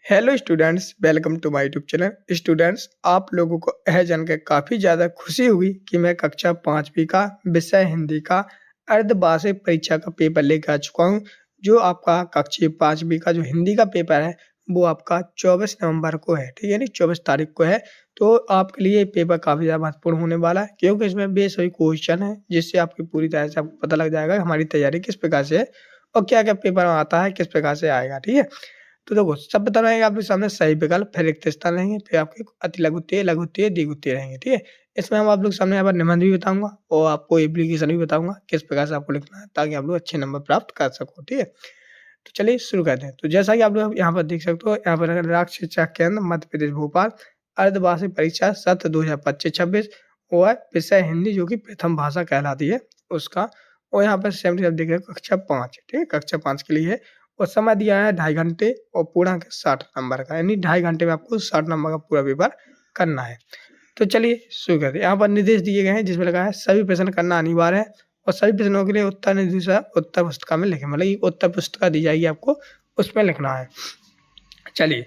Hello students, welcome to my YouTube channel. Students, आप लोगों को यह जानकर काफ़ी ज़्यादा खुशी हुई कि मैं कक्षा 5वीं का विषय हिंदी का अर्धवार्षिक परीक्षा का पेपर लेकर आ चुका हूं। जो आपका कक्षा 5वीं का जो हिंदी का पेपर है वो आपका 24 नवंबर को है, ठीक है नी, 24 तारीख को है। तो आपके लिए ये पेपर काफ़ी ज़्यादा महत्वपूर्ण होने वाला है, क्योंकि इसमें बेस वही क्वेश्चन है जिससे आपकी पूरी तरह से आपको पता लग जाएगा हमारी तैयारी किस प्रकार से है और क्या क्या पेपर में आता है, किस प्रकार से आएगा। ठीक है, तो देखो सब बता रहेंगे आपके सामने सही विकल्प, फिर रिक्त स्थान रहेंगे, फिर आपके अति लघु उत्तीय, लघु उत्तीय, दीर्घ उत्तीय रहेंगे। ठीक है, इसमें हम आप लोग सामने यहाँ पर निबंध भी बताऊंगा और आपको एप्लीकेशन भी बताऊंगा किस प्रकार से आपको लिखना है ताकि आप लोग अच्छे नंबर प्राप्त कर सको। ठीक है, तो चलिए शुरू करते हैं। तो जैसा कि आप लोग यहाँ पर देख सकते हो, यहाँ पर राष्ट्रीय शिक्षा केंद्र मध्य प्रदेश भोपाल अर्धवार्षिक परीक्षा सत्र 2025-26 और विषय हिंदी जो कि प्रथम भाषा कहलाती है उसका। और यहाँ पर सेम आप देख रहे हो कक्षा 5, ठीक है, कक्षा 5 के लिए है। और समय दिया है 2.5 घंटे और पूर्णांक 60 नंबर का, यानी 2.5 घंटे में आपको 60 नंबर का पूरा पेपर करना है। तो चलिए शुरू करते हैं। यहाँ पर निर्देश दिए गए हैं जिसमें लगा है सभी प्रश्न करना अनिवार्य है और सभी प्रश्नों के लिए उत्तर निर्देशिका उत्तर पुस्तिका में लिखें, मतलब उत्तर पुस्तिका दी जाएगी आपको, उसमें लिखना है। चलिए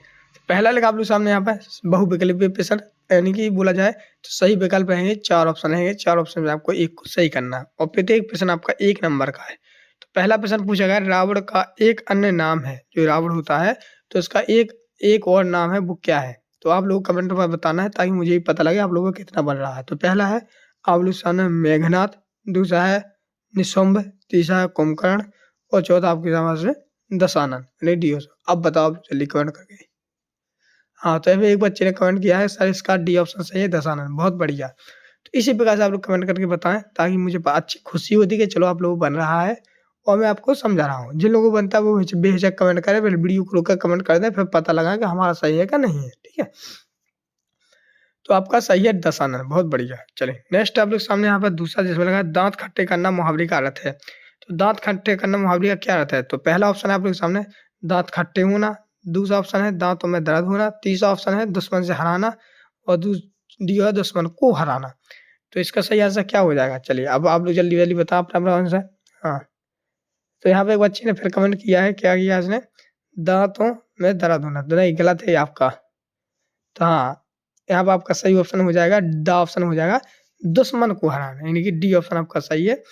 पहला लिखा आप लोग सामने यहाँ पर बहुविकल्पीय प्रश्न, यानी कि बोला जाए तो सही विकल्प रहेंगे, 4 ऑप्शन रहेंगे, 4 ऑप्शन में आपको एक को सही करना है और प्रत्येक प्रश्न आपका 1 नंबर का है। तो पहला प्रश्न पूछा गया रावण का एक अन्य नाम है, जो रावण होता है तो इसका एक और नाम है, वो क्या है? तो आप लोग कमेंट में बताना है ताकि मुझे भी पता लगे आप लोगों को कितना बन रहा है। तो पहला है आप लोग सामने मेघनाथ, दूसरा है निशुंभ, तीसरा है कुंभकर्ण और चौथा आपके सामने से दशानन, यानी डी। अब बताओ जल्दी कमेंट करके। हाँ, तो अभी एक बच्चे ने कमेंट किया है सर इसका डी ऑप्शन सही है, दशानन, बहुत बढ़िया। तो इसी प्रकार से आप लोग कमेंट करके बताएं ताकि मुझे अच्छी खुशी होती है कि चलो आप लोगों को बन रहा है और मैं आपको समझा रहा हूँ। जिन लोगों को बनता है वो बेहिचक कमेंट करें, फिर वीडियो को रोक कर कमेंट कर दें, फिर पता लगा कि हमारा सही है क्या नहीं है। ठीक है, तो आपका सही है दशानन, बहुत बढ़िया। चलिए नेक्स्ट आप लोग सामने यहाँ पर दूसरा जिसमें लगा दांत खट्टे करना मुहावरे का अर्थ है। तो दांत खट्टे करना मुहावरे का क्या अर्थ है? तो पहला ऑप्शन है आप लोग सामने दांत खट्टे होना, दूसरा ऑप्शन है दांतों में दर्द होना, तीसरा ऑप्शन है दुश्मन से हराना और डी है दुश्मन को हराना। तो इसका सही आंसर क्या हो जाएगा? चलिए अब आप लोग जल्दी जल्दी बताओ अपना आंसर। हाँ, तो यहाँ पे एक बच्चे ने फिर कमेंट किया है, क्या किया इसने? दांतों में दर्द होना। तो नहीं, गलत है आपका। तो हाँ, यहाँ पर आपका सही ऑप्शन हो जाएगा, ड ऑप्शन हो जाएगा दुश्मन को हराना, यानी कि डी ऑप्शन आपका सही है,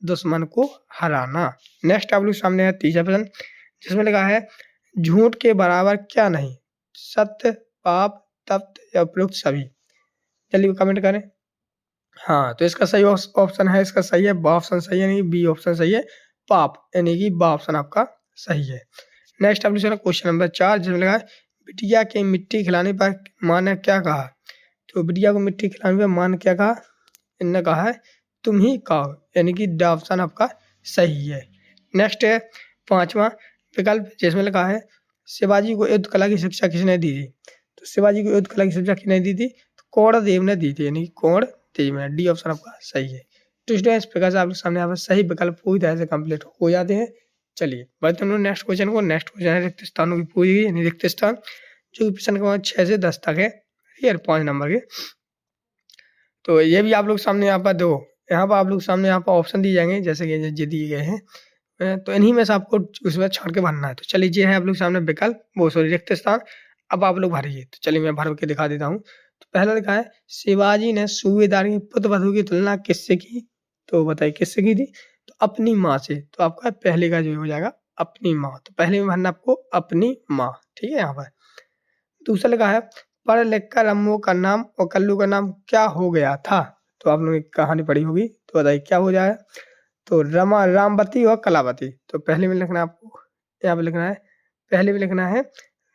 दुश्मन को हराना। नेक्स्ट आप लोग सामने है तीसरा प्रश्न जिसमें लिखा है झूठ के बराबर क्या नहीं? सत्य, पाप, तप्त या उपयुक्त सभी। जल्दी कमेंट करें। हाँ, तो इसका सही ऑप्शन है, इसका सही है बा ऑप्शन सही है, यानी बी ऑप्शन सही है, पाप, यानी कि बा ऑप्शन आपका सही है। नेक्स्ट आप लोग क्वेश्चन नंबर 4 जिसमें लगा है बिटिया के मिट्टी खिलाने पर माँ ने क्या कहा? तो बिटिया को मिट्टी खिलाने पर माँ ने क्या कहा? इनने कहा है तुम ही कहो, यानी कि ड ऑप्शन आपका सही है। नेक्स्ट है 5वां विकल्प जिसमें लिखा है शिवाजी को युद्ध कला की शिक्षा किसने दी थी? तो शिवाजी को युद्ध कला की शिक्षा किसने दी थी? तो कौरदेव ने दी थी, यानी कौरदेव ने, डी ऑप्शन आपका सही है। तो इस प्रकार से आपके सामने यहाँ पर सही विकल्प पूरी तरह से कंप्लीट हो जाते हैं। चलिए बढ़ते हैं नेक्स्ट क्वेश्चन को। नेक्स्ट क्वेश्चन है रिक्त स्थानों की पूरी, यानी रिक्त स्थान जो प्रश्न के 6 से 10 तक है, ठीक है, 5 नंबर के। तो ये भी आप लोग सामने यहाँ पर दो, यहाँ पर आप लोग सामने यहाँ पर ऑप्शन दिए जाएंगे जैसे कि ये दिए गए हैं, तो इन्हीं में से आपको उसमें छाड़ के भरना है। तो चलिए ये है आप लोग सामने विकल्प, वो सॉरी रिक्त स्थान, अब आप लोग भरिए। तो चलिए मैं भर के दिखा देता हूँ। तो पहला लिखा है शिवाजी ने सूबेदार की पुत्र वधू की तुलना किससे की? तो बताइए किससे की थी? तो अपनी माँ से। तो आपका पहले का जो हो जाएगा अपनी माँ, तो पहले में भरना आपको अपनी माँ, ठीक है। यहाँ पर दूसरा लिखा है पढ़ लिख कर अम्मू का नाम और कल्लू का नाम क्या हो गया था? तो आप लोगों ने कहानी पढ़ी होगी, तो बताइए क्या हो जाएगा? तो रामवती और कलावती। तो पहले में लिखना है आपको, यहाँ पे लिखना है, पहले में लिखना है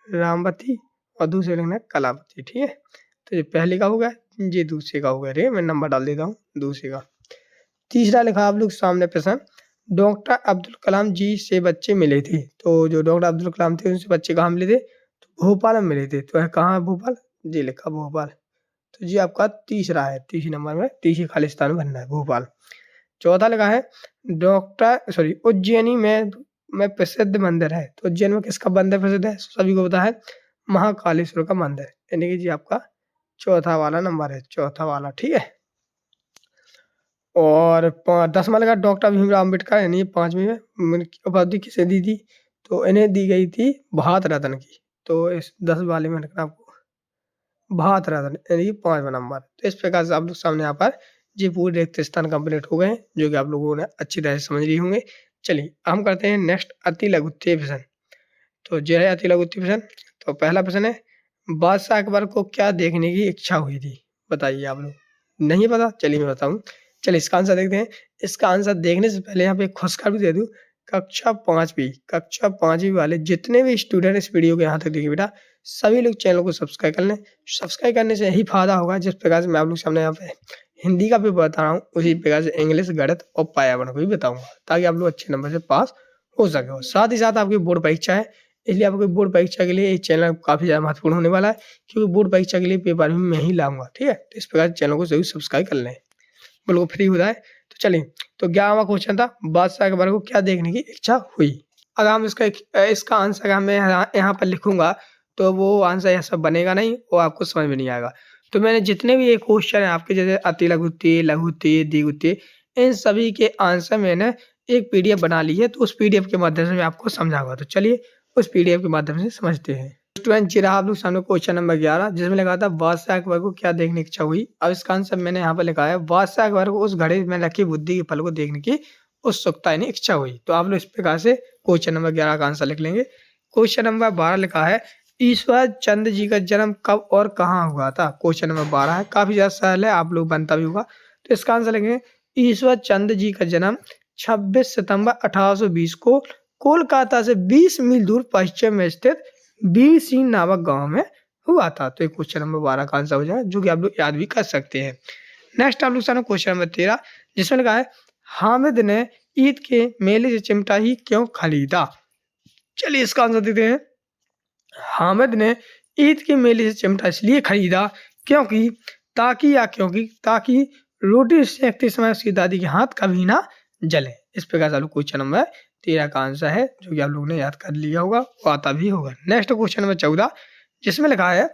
रामवती और दूसरे में लिखना है कलावती, ठीक है। तो ये पहले का हो गया, ये दूसरे का हो गया। रे मैं नंबर डाल देता हूँ दूसरे का। तीसरा लिखा आप लोग सामने प्रश्न डॉक्टर अब्दुल कलाम जी से बच्चे मिले थे। तो जो डॉक्टर अब्दुल कलाम थे उनसे बच्चे कहाँ मिले थे? तो भोपाल में मिले थे। तो है कहाँ है भोपाल? जी लिखा भोपाल। तो जी आपका तीसरा है, तीसरे नंबर में, तीसरे खाली स्थान में भरना है भोपाल। चौथा लगा है उज्जैनी में प्रसिद्ध मंदिर है। तो उज्जैन में किसका मंदिर प्रसिद्ध है? सभी को पता है, महाकालेश्वर का मंदिर, यानी कि जी आपका चौथा वाला नंबर है, चौथा वाला, ठीक है। और 10वां लगा डॉक्टर भीमराव अम्बेडकर, यानी 5वीं में उपाधि किसे दी थी? तो इन्हें दी गई थी भारत रत्न की। तो इस 10 वाले में रखना आपको 72 रन, यानी कि 5वां नंबर। तो इस प्रकार से आप लोग सामने यहाँ पर ये पूरे रिक्त स्थान कंप्लीट हो गए हैं, जो कि आप लोगों ने अच्छी तरह से समझ लिए होंगे। चलिए हम करते हैं नेक्स्ट अति लघुत्तरीय प्रश्न। तो जो है अति लघुत्तरीय प्रश्न, तो पहला प्रश्न है, बादशाह अकबर को क्या देखने की इच्छा हुई थी? बताइए आप लोग। नहीं पता? चलिए मैं बताऊं। चलिए इसका आंसर देखते हैं। इसका आंसर देखने से पहले यहाँ पे एक खुशखबरी भी दे दूं। कक्षा 5वीं वाले जितने भी स्टूडेंट इस वीडियो को यहाँ तक देखिए बेटा, सभी लोग चैनल को सब्सक्राइब कर लें। सब्सक्राइब करने से यही फायदा होगा, जिस प्रकार से मैं आप लोग सामने यहाँ पे हिंदी का भी बता रहा हूँ, उसी प्रकार से इंग्लिश, गणित और पर्यावरण को भी बताऊंगा, ताकि आप लोग अच्छे नंबर से पास हो सके। और साथ ही साथ आपकी बोर्ड परीक्षा है, इसलिए आपको बोर्ड परीक्षा के लिए ये चैनल काफी ज्यादा महत्वपूर्ण होने वाला है, क्योंकि बोर्ड परीक्षा के लिए पेपर भी मैं ही लाऊंगा। ठीक है, तो इस प्रकार चैनल को जरूर सब्सक्राइब कर लें, बिल्कुल फ्री हो जाए। तो चलिए, तो 11वां क्वेश्चन था, बादशाह अकबर को क्या देखने की इच्छा हुई? अगर हम इसका आंसर मैं यहाँ पर लिखूंगा तो वो आंसर ऐसा बनेगा नहीं, वो आपको समझ में नहीं आएगा। तो मैंने जितने भी ये क्वेश्चन है आपके, जैसे अति लघुत्तरीय, लघुत्तरीय, द्विघुत्तरीय, इन सभी के आंसर मैंने एक पीडीएफ बना ली है, तो उस पीडीएफ के माध्यम से मैं आपको समझाऊंगा। तो चलिए उस पीडीएफ के माध्यम से समझते हैं। स्टूडेंट जी रहा आप लोग सामने क्वेश्चन नंबर 11, जिसमें लिखा था बादशाह अकबर को क्या देखने की इच्छा हुई। अब इसका आंसर मैंने यहाँ पर लिखा है, बादशाह अकबर को उस घड़े में रखी बुद्धि के फल को देखने की उत्सुकता यानी इच्छा हुई। तो आप लोग इस प्रकार से क्वेश्चन नंबर 11 का आंसर लिख लेंगे। क्वेश्चन नंबर 12 लिखा है, ईश्वर चंद्र जी का जन्म कब और कहाँ हुआ था? क्वेश्चन नंबर 12 है, काफी ज्यादा सरल है, आप लोग बनता भी होगा। तो इसका आंसर लिखेंगे, ईश्वर चंद्र जी का जन्म 26 सितंबर 1820 को कोलकाता से 20 मील दूर पश्चिम में स्थित बीरसिंह नामक गांव में हुआ था। तो ये क्वेश्चन नंबर 12 का आंसर हो जाएगा, जो कि आप लोग याद भी कर सकते हैं। नेक्स्ट आप लोग सामने क्वेश्चन नंबर 13, जिसमें लिखा है, हामिद ने ईद के मेले से चिमटा ही क्यों खरीदा? चलिए इसका आंसर देते हैं। हामिद ने ईद के मेले से चिमटा इसलिए खरीदा क्योंकि ताकि रोटी सेकते समय उसकी दादी के हाथ कभी ना जले। इस प्रकार से क्वेश्चन नंबर 13 का आंसर है, जो कि आप लोगों ने याद कर लिया होगा, वो आता भी होगा। नेक्स्ट क्वेश्चन नंबर 14, जिसमें लिखा है,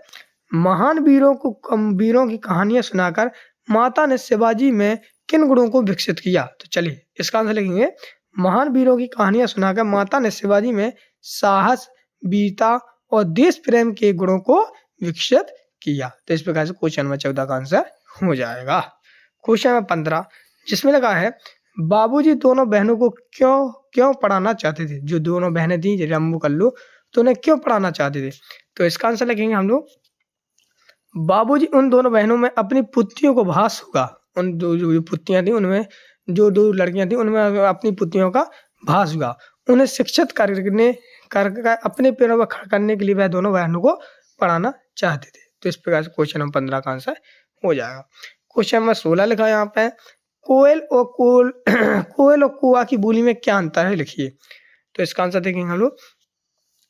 महान वीरों की कहानियां सुनाकर माता ने शिवाजी में किन गुणों को विकसित किया? तो चलिए इसका आंसर लिखेंगे, महान वीरों की कहानियां सुनाकर माता ने शिवाजी में साहस, वीरता और देश प्रेम के गुणों को विकसित किया। तो इस प्रकार से क्वेश्चन नंबर 14 का आंसर हो जाएगा। क्वेश्चन नंबर 15, जिसमें लगा है, बाबूजी दोनों बहनों को क्यों पढ़ाना चाहते थे? जो दोनों बहनें थी रम्बू कल्लू, तो उन्हें क्यों पढ़ाना चाहते थे? तो इसका आंसर लिखेंगे हम लोग, बाबूजी उन दोनों बहनों में अपनी पुत्रियों को भास होगा, उन दो जो पुत्रियां थी उनमें, जो 2 लड़कियां थी उनमें अपनी पुत्रियों का भास हुआ, उन्हें शिक्षित कर अपने पैरों पर खड़ा करने के लिए वह दोनों बहनों को पढ़ाना चाहते थे। तो इस प्रकार से क्वेश्चन नंबर 15 का आंसर हो जाएगा। क्वेश्चन नंबर 16 लिखा है यहाँ पे, कोयल और कौवा की बोली में क्या अंतर है? लिखिए। तो इसका आंसर देखेंगे हम लोग,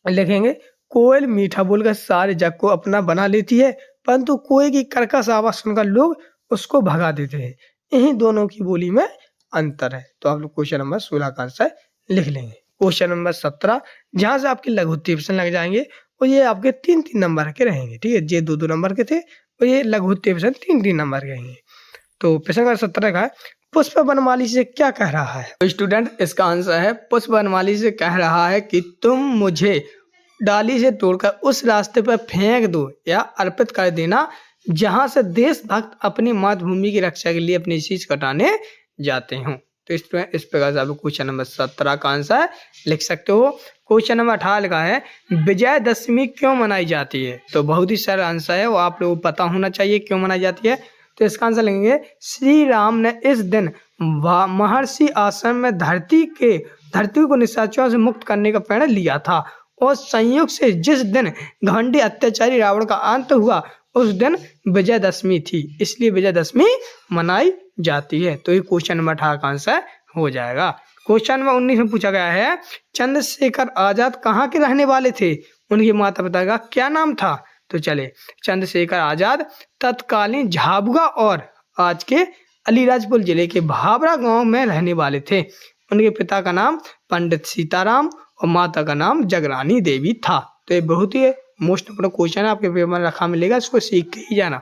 लिखेंगे, कोयल मीठा बोलकर सारे जग को अपना बना लेती है, परंतु कोयल की कर्कश आवाज सुनकर लोग उसको भगा देते हैं। इन्हीं दोनों की बोली में अंतर है। तो आप लोग क्वेश्चन नंबर 16 का आंसर लिख लेंगे। क्वेश्चन नंबर 17, जहां से आपके लघुत्तरीय प्रश्न लग जाएंगे, और ये आपके 3-3 नंबर के रहेंगे। ठीक है, ये 2-2 नंबर के थे, और ये लघुत्तरीय प्रश्न 3-3 नंबर के रहेंगे। तो प्रश्न नंबर 17 का है, पुष्प वनमाली से क्या कह रहा है? तो स्टूडेंट इसका आंसर है, पुष्प वनमाली से कह रहा है कि तुम मुझे डाली से तोड़कर उस रास्ते पर फेंक दो या अर्पित कर देना जहां से देशभक्त अपनी मातृभूमि की रक्षा के लिए अपनी शीश कटाने जाते हो। तो इस प्रकार से आप लोग क्वेश्चन नंबर 17 का आंसर लिख सकते हो। क्वेश्चन नंबर 18 लिखा है, विजयदशमी क्यों मनाई जाती है? तो बहुत ही सरल आंसर है, वो आप लोगों को पता होना चाहिए क्यों मनाई जाती है। तो इसका आंसर लेंगे, श्री राम ने इस दिन महर्षि आश्रम में धरती को निशाचरों से मुक्त करने का प्रण लिया था, और संयोग से जिस दिन घमंडी अत्याचारी रावण का अंत हुआ उस दिन विजयदशमी थी, इसलिए विजयदशमी मनाई जाती है। तो ये क्वेश्चन नंबर 18 का आंसर हो जाएगा। क्वेश्चन नंबर 19 में पूछा गया है, चंद्रशेखर आजाद कहाँ के रहने वाले थे? उनके माता पिता का क्या नाम था? तो चले, चंद्रशेखर आजाद तत्कालीन झाबुआ और आज के अलीराजपुर जिले के भाबरा गांव में रहने वाले थे। उनके पिता का नाम पंडित सीताराम और माता का नाम जगरानी देवी था। तो ये बहुत ही मोस्ट इंपोर्टेंट क्वेश्चन है, आपके पेपर में रखा मिलेगा, इसको सीख के ही जाना।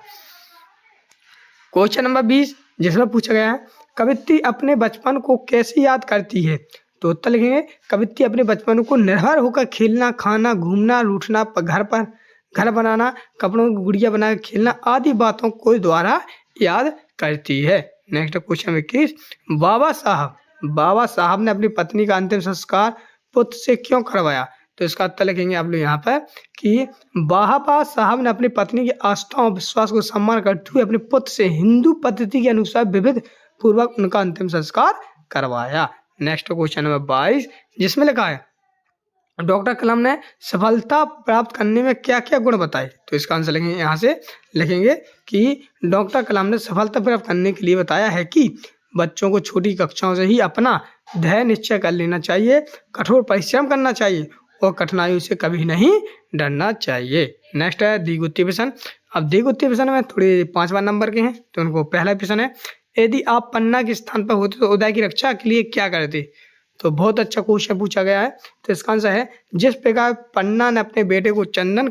क्वेश्चन नंबर 20, जिसमें पूछा गया है, कवित्री अपने बचपन को कैसे याद करती है? तो उत्तर लिखेंगे कवित्री अपने बचपन को निर्भर होकर खेलना, खाना, घूमना, रूठना, घर पर घर बनाना, कपड़ों की गुड़िया बनाकर खेलना आदि बातों को द्वारा याद करती है। नेक्स्ट क्वेश्चन 21, बाबा साहब ने अपनी पत्नी का अंतिम संस्कार पुत्र से क्यों करवाया? तो इसका उत्तर लिखेंगे आप लोग यहाँ पर कि बाबा साहब ने अपनी पत्नी की आस्था और विश्वास को सम्मान करते हुए अपने पुत्र से हिंदू पद्धति के अनुसार विविध पूर्वक उनका अंतिम संस्कार करवाया। नेक्स्ट क्वेश्चन नंबर 22, जिसमें लिखा है डॉक्टर कलाम ने सफलता प्राप्त करने में क्या क्या गुण बताए? तो इसका आंसर लिखेंगे, यहाँ से लिखेंगे कि डॉक्टर कलाम ने सफलता प्राप्त करने के लिए बताया है कि बच्चों को छोटी कक्षाओं से ही अपना ध्येय निश्चय कर लेना चाहिए, कठोर परिश्रम करना चाहिए और कठिनाइयों से कभी नहीं डरना चाहिए। नेक्स्ट है द्विगुत्तीय प्रश्न। अब द्विगुत्तीय प्रश्न में थोड़े 5 नंबर के हैं, तो उनको पहला प्रश्न है, यदि आप पन्ना के स्थान पर होते तो उदय की रक्षा के लिए क्या करते? तो बहुत अच्छा क्वेश्चन पूछा गया है। तो इसका आंसर है, जिस प्रकार पन्ना ने अपने बेटे को चंदन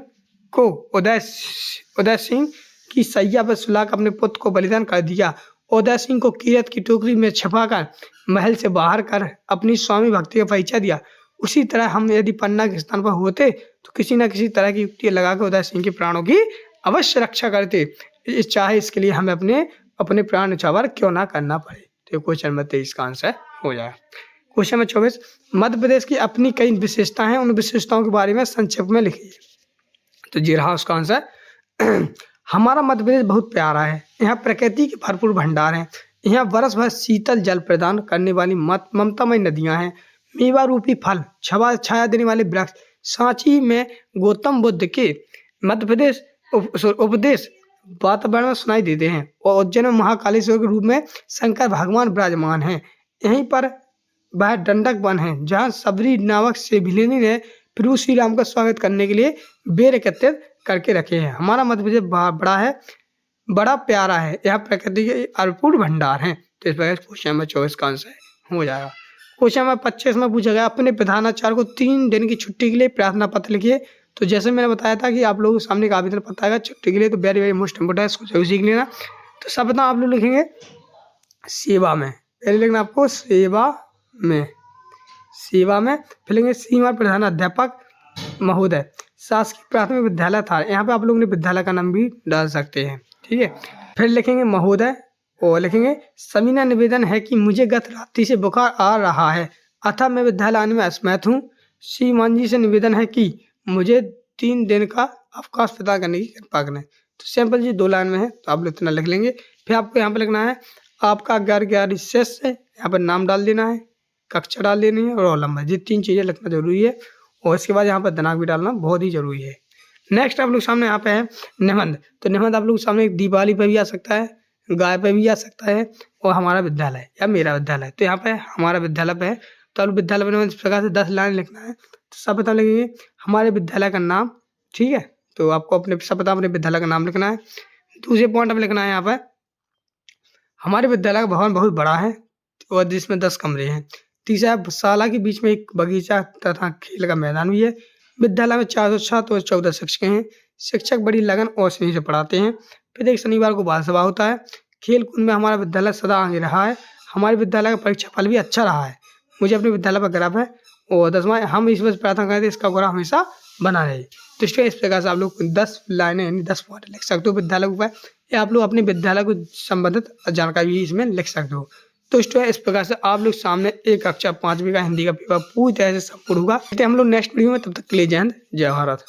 को उदय सिंह की सैया पर सुलाकर अपने पुत्र को बलिदान कर दिया, उदय सिंह को कीरत की टोकरी में छिपाकर महल से बाहर कर अपनी स्वामी भक्ति का परिचय दिया, उसी तरह हम यदि पन्ना के स्थान पर होते तो किसी न किसी तरह की युक्ति लगाकर उदय सिंह के प्राणों की अवश्य रक्षा करते, चाहे इसके लिए हमें अपने प्राण न्यौछावर क्यों ना करना पड़े। तो क्वेश्चन नंबर 23 का आंसर हो जाएगा। क्वेश्चन नंबर 24, मध्य प्रदेश की अपनी कई विशेषताएं हैं, उन विशेषताओं के बारे में संक्षेप में लिखिए। तो जी रहा उसका आंसर, हमारा मध्य प्रदेश बहुत प्यारा है, यहाँ प्रकृति के भरपूर भंडार हैं, यहाँ बरस भर शीतल जल प्रदान करने वाली ममतामय नदियां हैं, मेवा रूपी फल, छाया देने वाले वृक्ष, सांची में गौतम बुद्ध के मध्य प्रदेश उपदेश वातावरण में सुनाई देते हैं और उज्जैन में महाकालेश्वर के रूप में शंकर भगवान विराजमान हैं। यहीं पर वह दंडक वन है, जहाँ सबरी नामक सेविलिनी ने प्रभु श्री राम का स्वागत करने के लिए बेर एकत्रित करके रखे हैं। हमारा मध्य प्रदेश बड़ा है, बड़ा प्यारा है, यहाँ प्रकृति के अपूर्ण भंडार हैं। तो इस प्रकार क्वेश्चन नंबर 24 का आंसर हो जाएगा। क्वेश्चन नंबर 25 में पूछा गया, अपने प्रधानाचार्य को 3 दिन की छुट्टी के लिए प्रार्थना पत्र लिखिए। तो जैसे मैंने बताया था कि आप लोगों के सामने एक आवेदन पत्र आएगा छुट्टी के लिए, तो वेरी वेरी मोस्ट इम्पोर्टेंट है, इसको जरूर सीख लेना। तो सब आप लोग लिखेंगे सेवा में, पहले लिखना आपको सेवा में, फिर लिखेंगे सीमा प्रधानाध्यापक महोदय, शासकीय प्राथमिक विद्यालय था। यहाँ पे आप लोग ने विद्यालय का नाम भी डाल सकते हैं, ठीक है। फिर लिखेंगे महोदय और लिखेंगे समीना निवेदन है कि मुझे गत रात्रि से बुखार आ रहा है, अतः मैं विद्यालय आने में असमर्थ हूँ। श्रीमान जी से निवेदन है कि मुझे 3 दिन का अवकाश प्रदान करने की कृपा करें। तो सिंपल जी 2 लाइन में है, तो आप लोग इतना लिख लेंगे। फिर आपको यहाँ पे लिखना है आपका 11 शेष है, यहाँ पर नाम डाल देना है, कक्षा डाल देनी है और रोल नंबर, ये 3 चीज़ें लिखना जरूरी है। और इसके बाद यहाँ पर दिनांक भी डालना बहुत ही जरूरी है। नेक्स्ट आप लोग सामने यहाँ पे है निबंध। तो निबंध आप लोग सामने दिवाली पे भी आ सकता है, गाय पे भी आ सकता है और हमारा विद्यालय या मेरा विद्यालय। तो यहाँ पे हमारा विद्यालय पे है, तो आप विद्यालय पे इस प्रकार से 10 लाइन लिखना है। तो सब पता लगेंगे हमारे विद्यालय का नाम, ठीक है। तो आपको अपने विद्यालय का नाम लिखना है। दूसरे पॉइंट में लिखना है यहाँ पर हमारे विद्यालय का भवन बहुत बड़ा है और जिसमें 10 कमरे हैं। तीसरा, शाला के बीच में एक बगीचा तथा खेल का मैदान भी है। विद्यालय में 400 छात्र और 14 शिक्षक हैं। शिक्षक बड़ी लगन और स्नेह से पढ़ाते हैं। फिर एक शनिवार को बाल सभा होता है। खेल कूद में हमारा विद्यालय सदा आगे रहा है। हमारे विद्यालय का परीक्षा फल भी अच्छा रहा है। मुझे अपने विद्यालय पर गर्व है। और 10वां, हम इस वर्ष प्रार्थना करते हैं इसका गौरव हमेशा बना रहे। तो इस प्रकार से आप लोग 10 लाइनें यानी 10 पॉइंट लिख सकते हो विद्यालय के ऊपर, या आप लोग अपने विद्यालय को संबंधित जानकारी भी इसमें लिख सकते हो। तो इस प्रकार से आप लोग सामने एक कक्षा 5वीं का हिंदी का पेपर पूरी तरह से संपूर्ण होगा। हम लोग नेक्स्ट वीडियो में, तब तक के लिए जय हिंद, जय भारत।